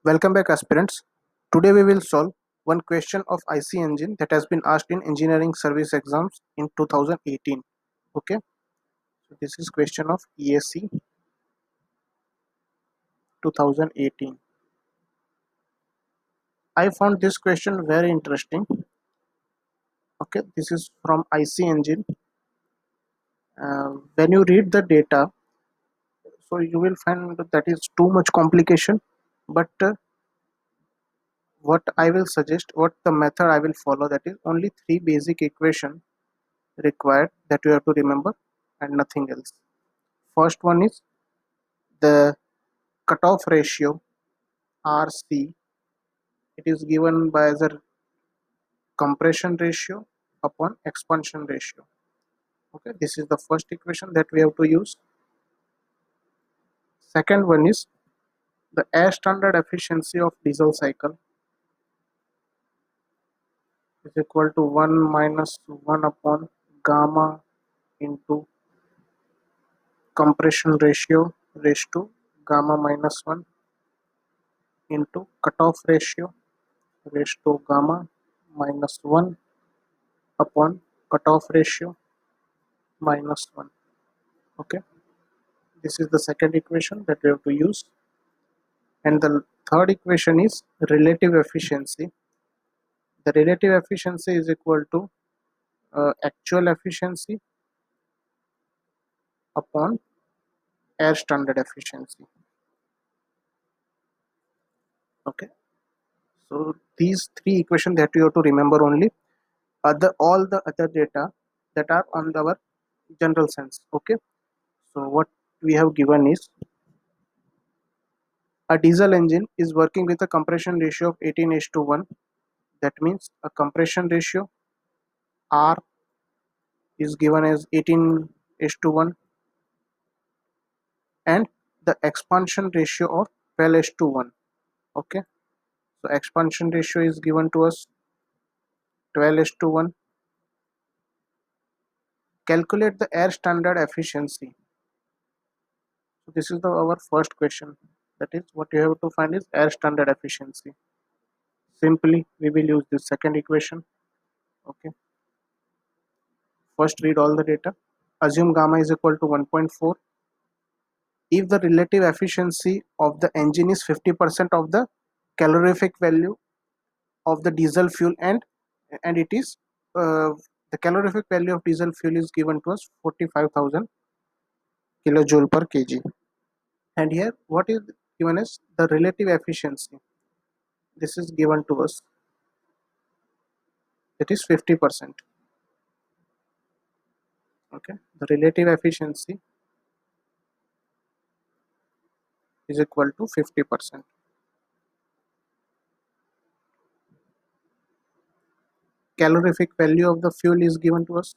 Welcome back, aspirants. Today we will solve one question of IC engine that has been asked in engineering service exams in 2018. Okay, so this is question of ESC 2018. I found this question very interesting. Okay, this is from IC engine. When you read the data, so you will find that is too much complication. But what I will suggest, what the method I will follow, that is only three basic equation required that you have to remember and nothing else. First one is the cutoff ratio RC. It is given by as a compression ratio upon expansion ratio. Okay, this is the first equation that we have to use. Second one is the air standard efficiency of diesel cycle is equal to 1 minus 1 upon gamma into compression ratio raised to gamma minus 1 into cutoff ratio raised to gamma minus 1 upon cutoff ratio minus 1. Okay, this is the second equation that we have to use. And the third equation is relative efficiency. The relative efficiency is equal to actual efficiency upon air standard efficiency. Okay, so these three equations that you have to remember only. All the other data that are on our general sense. Okay, so what we have given is a diesel engine is working with a compression ratio of 18:1. That means a compression ratio R is given as 18:1 and the expansion ratio of 12:1. Okay, so expansion ratio is given to us 12:1. Calculate the air standard efficiency. So this is our first question, that is what you have to find is air standard efficiency. Simply we will use this second equation. Okay, first read all the data. Assume gamma is equal to 1.4. If the relative efficiency of the engine is 50% of the calorific value of the diesel fuel, and it is the calorific value of diesel fuel is given to us 45,000 kilojoule per kg. And here what is given as the relative efficiency, this is given to us, it is 50%. Okay, the relative efficiency is equal to 50%. Calorific value of the fuel is given to us,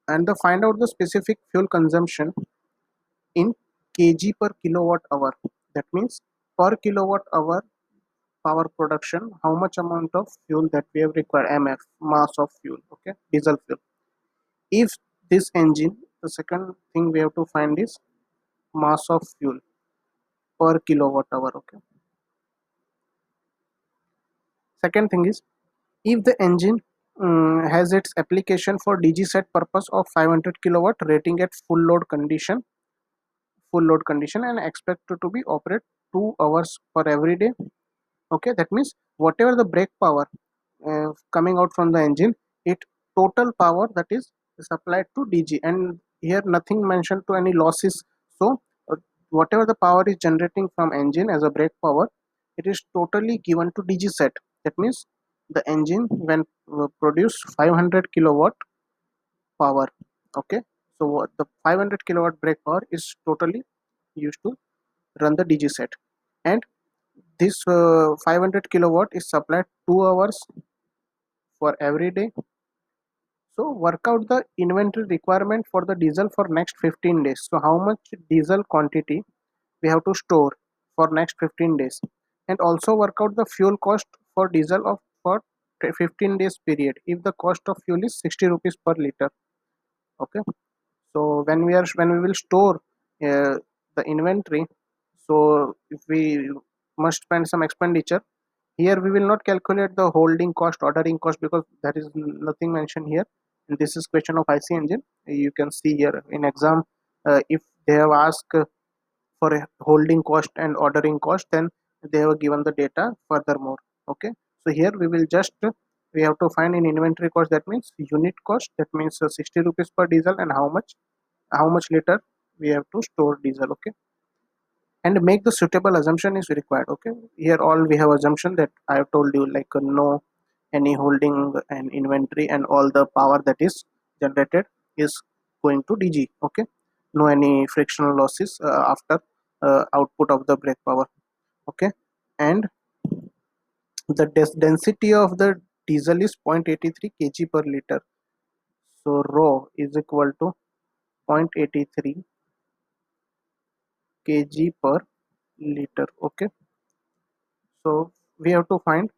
and the find out the specific fuel consumption in kg per kilowatt hour. That means per kilowatt hour power production, how much amount of fuel that we have required, mf, mass of fuel. Okay, diesel fuel. If this engine, the second thing we have to find is mass of fuel per kilowatt hour. Okay, second thing is if the engine has its application for DG set purpose of 500 kilowatt rating at full load condition and expected to be operate 2 hours per every day. Okay, that means whatever the brake power coming out from the engine, it total power that is supplied to DG, and here nothing mentioned to any losses. So whatever the power is generating from engine as a brake power, it is totally given to DG set. That means the engine when produce 500 kilowatt power. Okay, so what the 500 kilowatt brake power is totally used to run the DG set, and this 500 kilowatt is supplied 2 hours for every day. So work out the inventory requirement for the diesel for next 15 days. So how much diesel quantity we have to store for next 15 days, and also work out the fuel cost for diesel of for 15 days period if the cost of fuel is 60 rupees per liter. Okay, so when we will store the inventory, so if we must spend some expenditure. Here we will not calculate the holding cost, ordering cost, because there is nothing mentioned here. And this is question of IC engine. You can see here in exam, if they have asked for a holding cost and ordering cost, then they have given the data furthermore. Okay, so here we will just we have to find in inventory cost, that means unit cost, that means 60 rupees per diesel, and how much liter we have to store diesel. Okay, and make the suitable assumption is required. Okay, here all we have assumption that I have told you, like no any holding and inventory, and all the power that is generated is going to DG. Okay, no any frictional losses after output of the brake power. Okay, and the density of the diesel is 0.83 kg per liter, so rho is equal to 0.83 kg per liter. Okay, so we have to find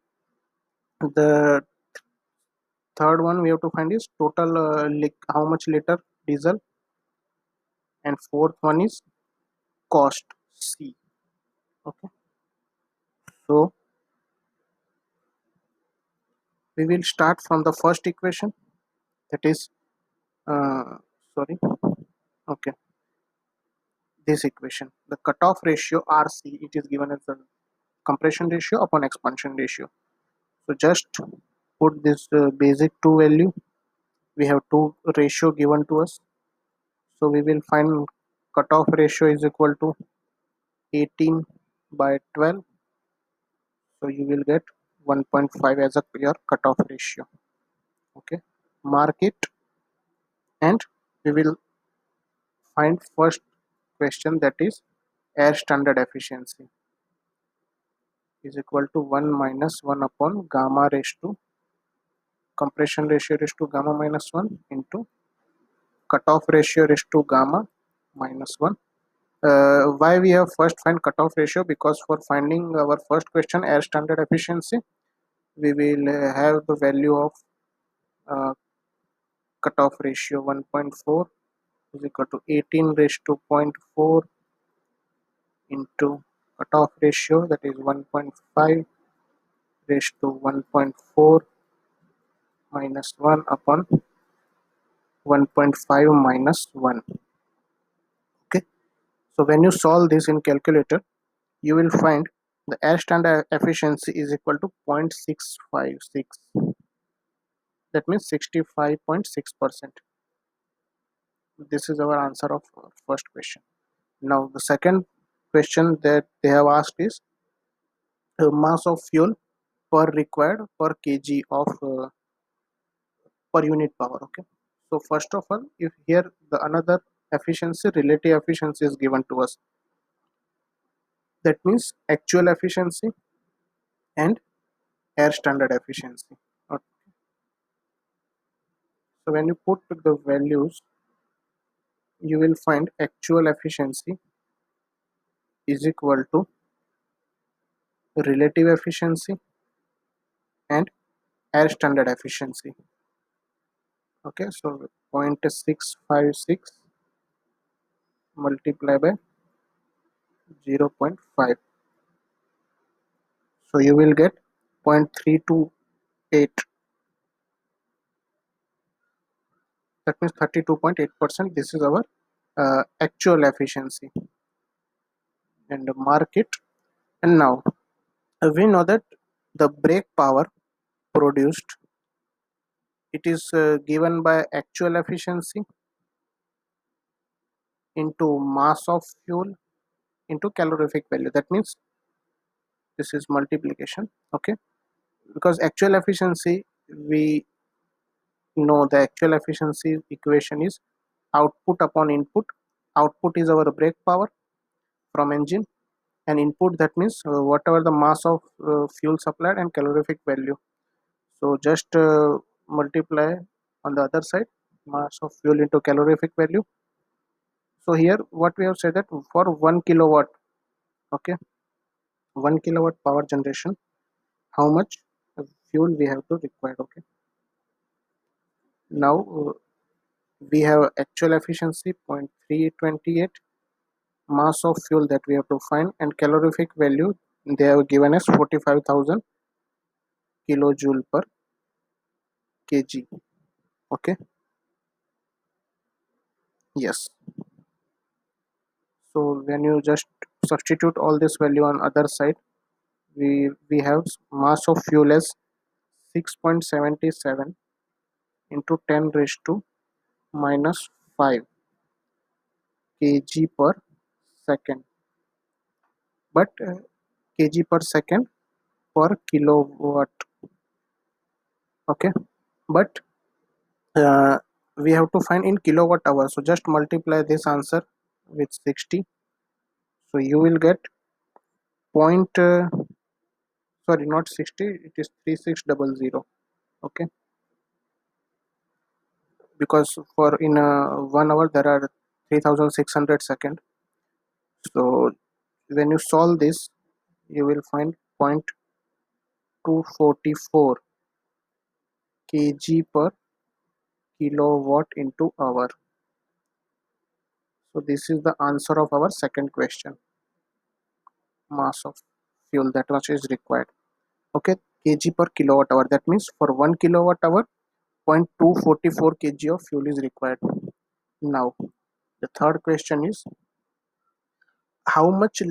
the third one. We have to find is total how much liter diesel, and fourth one is cost, C. Okay, so we will start from the first equation, that is sorry, okay, this equation, the cutoff ratio RC, it is given as the compression ratio upon expansion ratio. So just put this basic 2 value. We have 2 ratio given to us, so we will find cutoff ratio is equal to 18 by 12, so you will get 1.5 as a your cutoff ratio. Okay, mark it, and we will find first question, that is air standard efficiency is equal to 1 minus 1 upon gamma raised to compression ratio raised to gamma minus 1 into cutoff ratio raised to gamma minus 1. Why we have first find cutoff ratio? Because for finding our first question air standard efficiency, we will have the value of uh, cutoff ratio 1.4 is equal to 18 raised to 0.4 into cutoff ratio, that is 1.5 raised to 1.4 minus 1 upon 1.5 minus 1. Okay, so when you solve this in calculator, you will find the air standard efficiency is equal to 0.656, that means 65.6%. This is our answer of first question. Now the second question that they have asked is mass of fuel per required per kg of per unit power. Okay, so first of all, if here the another efficiency, relative efficiency, is given to us, that means actual efficiency and air standard efficiency. Okay. So when you put the values, you will find actual efficiency is equal to relative efficiency and air standard efficiency. Okay, so 0.656 multiplied by 0.5, so you will get 0.328, that means 32.8%. This is our actual efficiency, and mark it. And now we know that the brake power produced, it is given by actual efficiency into mass of fuel into calorific value, that means this is multiplication. Okay, because actual efficiency, we know the actual efficiency equation is output upon input. Output is our brake power from engine, and input, that means whatever the mass of fuel supplied and calorific value. So just multiply on the other side, mass of fuel into calorific value. So here what we have said, that for 1 kilowatt, okay, 1 kilowatt power generation, how much fuel we have to require. Okay, now we have actual efficiency 0.328, mass of fuel that we have to find, and calorific value they have given us 45,000 kilojoule per kg. Okay, yes. So when you just substitute all this value on other side, we have mass of fuel as 6.77 into 10 raised to minus 5 kg per second, but kg per second per kilowatt. Okay, but we have to find in kilowatt hour, so just multiply this answer with 60, so you will get point sorry, not 60, it is 3600. Okay, because for in 1 hour there are 3600 seconds. So when you solve this, you will find 0.244 kg per kilowatt into hour. So this is the answer of our second question. Mass of fuel that much is required. Okay, kg per kilowatt hour, that means for 1 kilowatt hour 0.244 kg of fuel is required. Now the third question is how much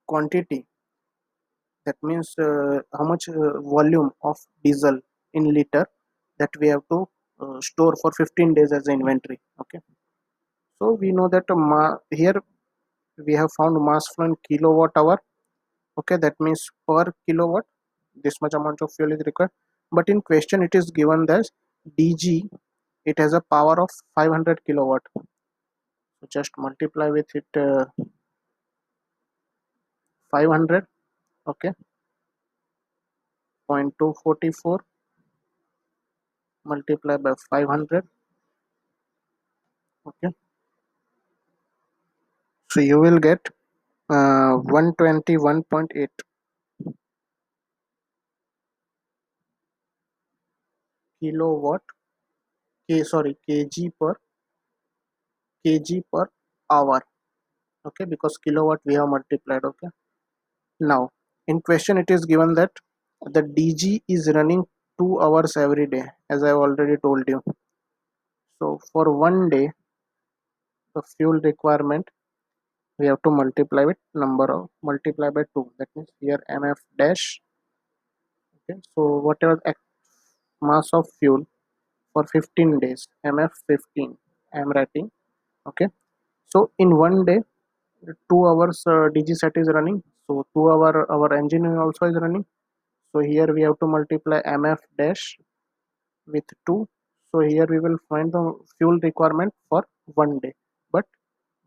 quantity, that means how much volume of diesel in liter that we have to store for 15 days as an inventory. Okay, so we know that here we have found mass flow in kilowatt hour. Okay, that means per kilowatt this much amount of fuel is required, but in question it is given that dg, it has a power of 500 kilowatt. So just multiply with it 500. Okay, 0.244 multiply by 500. Okay, so you will get 121.8 kilowatt sorry, kg per hour. Okay, because kilowatt we have multiplied. Okay, now in question it is given that the dg is running 2 hours every day, as I already told you. So for 1 day the fuel requirement we have to multiply with number of multiply by 2, that means here mf dash. Okay, so whatever mass of fuel for 15 days, mf 15 I am writing. Okay, so in 1 day 2 hours dg set is running, so 2 hour our engine also is running. So here we have to multiply mf dash with 2. So here we will find the fuel requirement for 1 day, but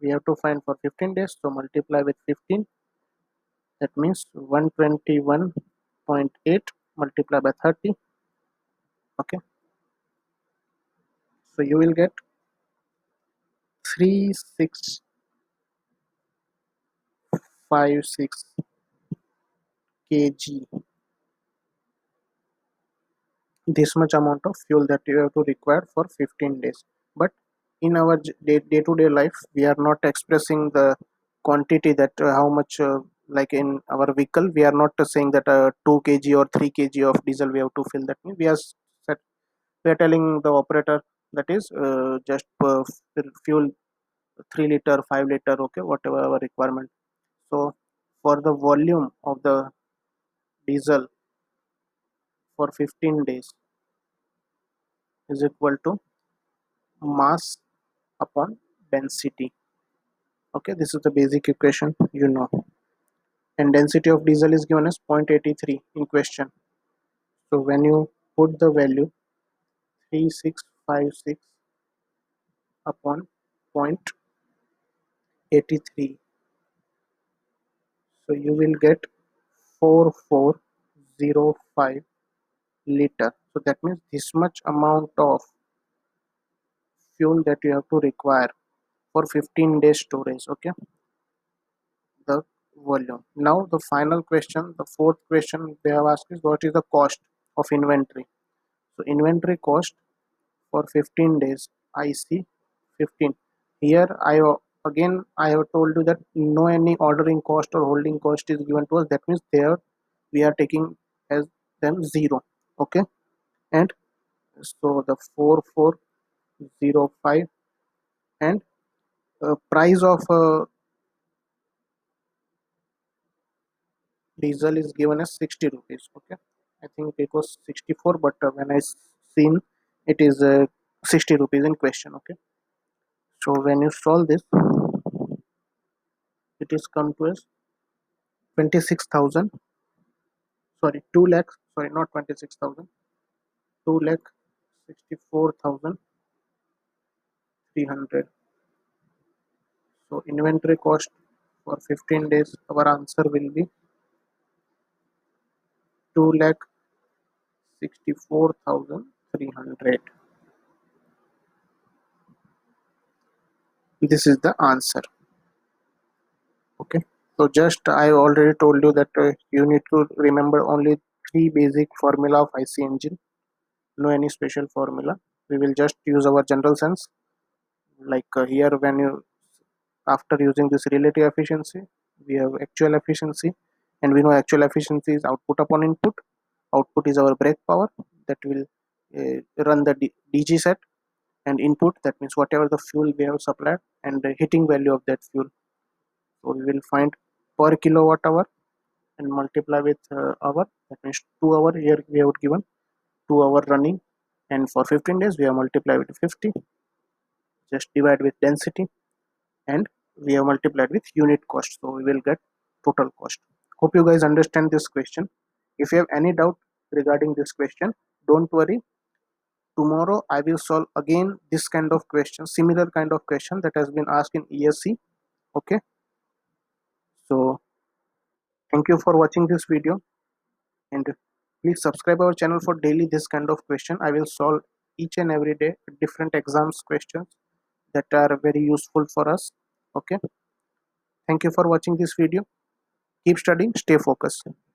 we have to find for 15 days, so multiply with 15, that means 121.8 multiply by 30. Okay, so you will get 3656 kg, this much amount of fuel that you have to require for 15 days. But in our day-to-day life we are not expressing the quantity that how much like in our vehicle we are not saying that 2 kg or 3 kg of diesel we have to fill. That means we are set, we are telling the operator that is just fuel 3 liter 5 liter, okay, whatever our requirement. So for the volume of the diesel for 15 days is equal to mass upon density. Okay, this is the basic equation, you know, and density of diesel is given as 0.83 in question. So when you put the value 3656 upon 0.83, so you will get 4405 liter. So that means this much amount of fuel that you have to require for 15 days storage. Okay, the volume. Now the final question, the fourth question they have asked is what is the cost of inventory. So inventory cost for 15 days, I see 15 here. I again I have told you that no any ordering cost or holding cost is given to us. That means there we are taking as them 0. Okay, and so the 4405 and price of diesel is given as 60 rupees. Okay, I think it was 64, but when I seen it is 60 rupees in question. Okay, so when you solve this, it is come to as 26,000, sorry 2 lakhs, sorry not 26,000, 2 lakh 64,300. So inventory cost for 15 days, our answer will be 2 lakh 64,300. This is the answer. Okay, so just I already told you that you need to remember only three basic formula of IC engine, no any special formula. We will just use our general sense, like here when you, after using this relative efficiency, we have actual efficiency, and we know actual efficiency is output upon input. Output is our brake power that will run the DG set, and input, that means whatever the fuel we have supplied, and the heating value of that fuel. So we will find per kilowatt hour and multiply with hour, that means 2 hour. Here we have given 2 hour running, and for 15 days we have multiplied with 50, just divide with density, and we have multiplied with unit cost, so we will get total cost. Hope you guys understand this question. If you have any doubt regarding this question, don't worry, tomorrow I will solve again this kind of question, similar kind of question that has been asked in ESC. Okay, so thank you for watching this video, and please subscribe our channel for daily this kind of question. I will solve each and every day different exams questions that are very useful for us. Okay, thank you for watching this video. Keep studying, stay focused.